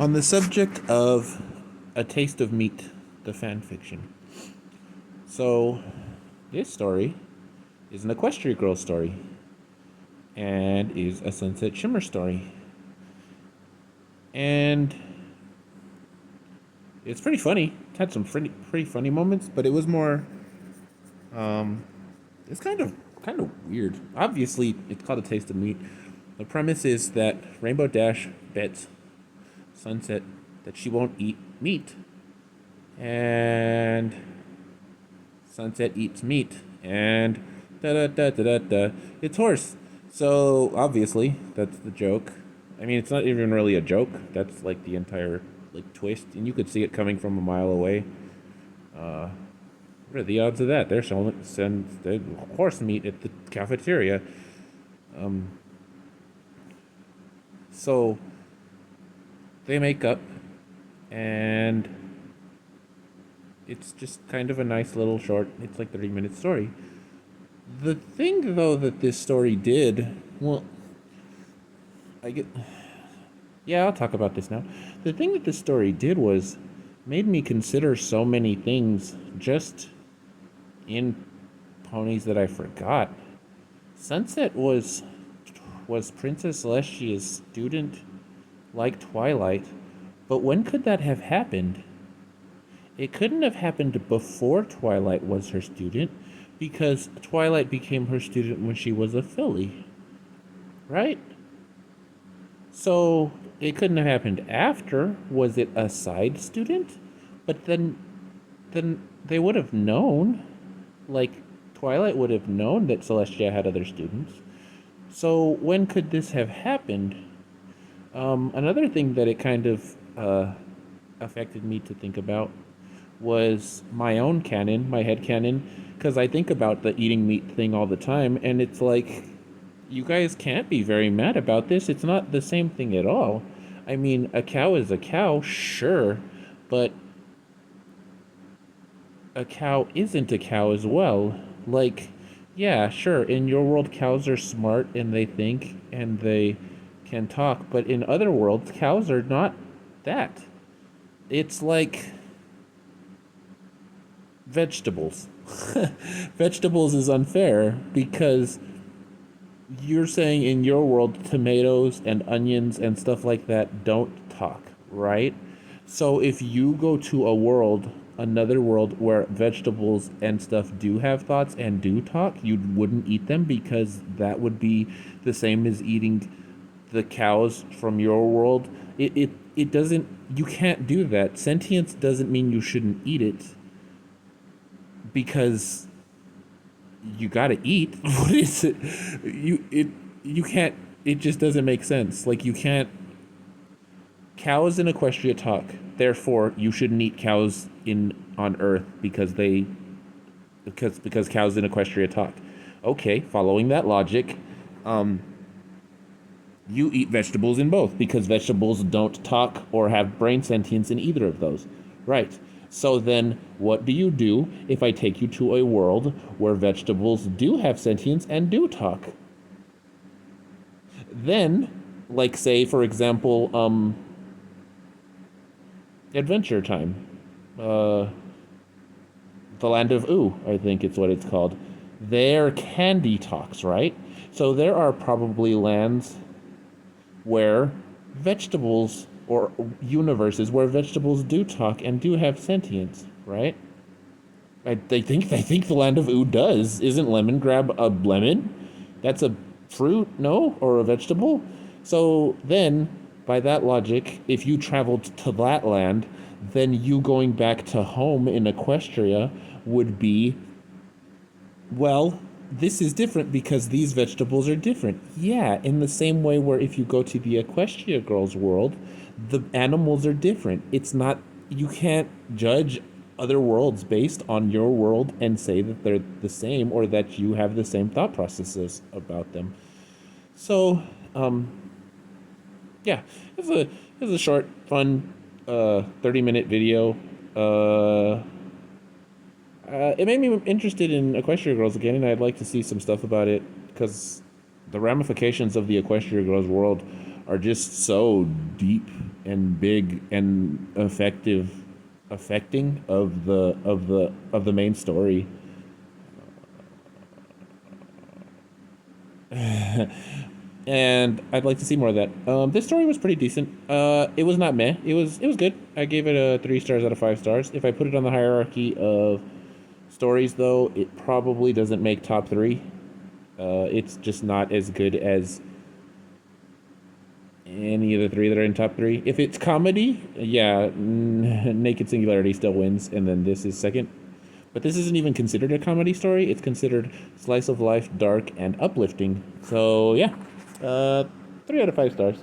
On the subject of A Taste of Meat, the fanfiction. So, this story is an Equestria Girl story and is a Sunset Shimmer story. And it's pretty funny. It had some pretty funny moments, but it was more it's kind of weird. Obviously, it's called A Taste of Meat. The premise is that Rainbow Dash bets Sunset that she won't eat meat, and Sunset eats meat, and it's horse. So obviously that's the joke. I mean, it's not even really a joke. That's like the entire twist, and you could see it coming from a mile away. What are the odds of that? They're selling horse meat at the cafeteria. So they make up, and it's just kind of a nice little short, it's like 30-minute story. The thing, though, that this story did, well, I'll talk about this now. The thing that this story did was made me consider so many things just in ponies that I forgot. Sunset was Princess Celestia's student, like Twilight, but when could that have happened? It couldn't have happened before Twilight was her student, because Twilight became her student when she was a filly, right? So it couldn't have happened after. Was it a side student? But then they would have known, like Twilight would have known that Celestia had other students. So when could this have happened? Another thing that it kind of affected me to think about was my own canon, my head canon, because I think about the eating meat thing all the time, and it's like, you guys can't be very mad about this. It's not the same thing at all. I mean, a cow is a cow, sure, but a cow isn't a cow as well. Like, yeah, sure, in your world, cows are smart, and they think, and they can talk, but in other worlds, cows are not that. It's like vegetables. Vegetables is unfair because you're saying in your world tomatoes and onions and stuff like that don't talk, right? So if you go to another world where vegetables and stuff do have thoughts and do talk, you wouldn't eat them because that would be the same as eating the cows from your world. It doesn't, you can't do that. Sentience doesn't mean you shouldn't eat it, because you gotta eat. What is it? You can't, it just doesn't make sense. Like, you can't, cows in Equestria talk, therefore you shouldn't eat cows on Earth because cows in Equestria talk. Okay, following that logic, you eat vegetables in both because vegetables don't talk or have brain sentience in either of those. Right. So then what do you do if I take you to a world where vegetables do have sentience and do talk? Then, like, say, for example, Adventure Time. The Land of Ooh, I think it's what it's called. Their candy talks, right? So there are probably lands where vegetables, or universes where vegetables do talk and do have sentience, right? They think the Land of Ooh does. Isn't lemon grab a lemon? That's a fruit, no? Or a vegetable? So then, by that logic, if you traveled to that land, then you going back to home in Equestria would be, well, this is different because these vegetables are different. Yeah, in the same way where if you go to the Equestria Girls world, the animals are different. It's not, you can't judge other worlds based on your world and say that they're the same or that you have the same thought processes about them. So, yeah, it's a short, fun, 30-minute video. It made me interested in Equestria Girls again, and I'd like to see some stuff about it, because the ramifications of the Equestria Girls world are just so deep and big and affecting of the main story. And I'd like to see more of that. This story was pretty decent. It was not meh. It was good. I gave it a 3 stars out of 5 stars. If I put it on the hierarchy of stories, though, it probably doesn't make top 3. It's just not as good as any of the 3 that are in top 3. If it's comedy, yeah, Naked Singularity still wins, and then this is second. But this isn't even considered a comedy story. It's considered slice of life, dark, and uplifting. So, yeah. 3 out of 5 stars.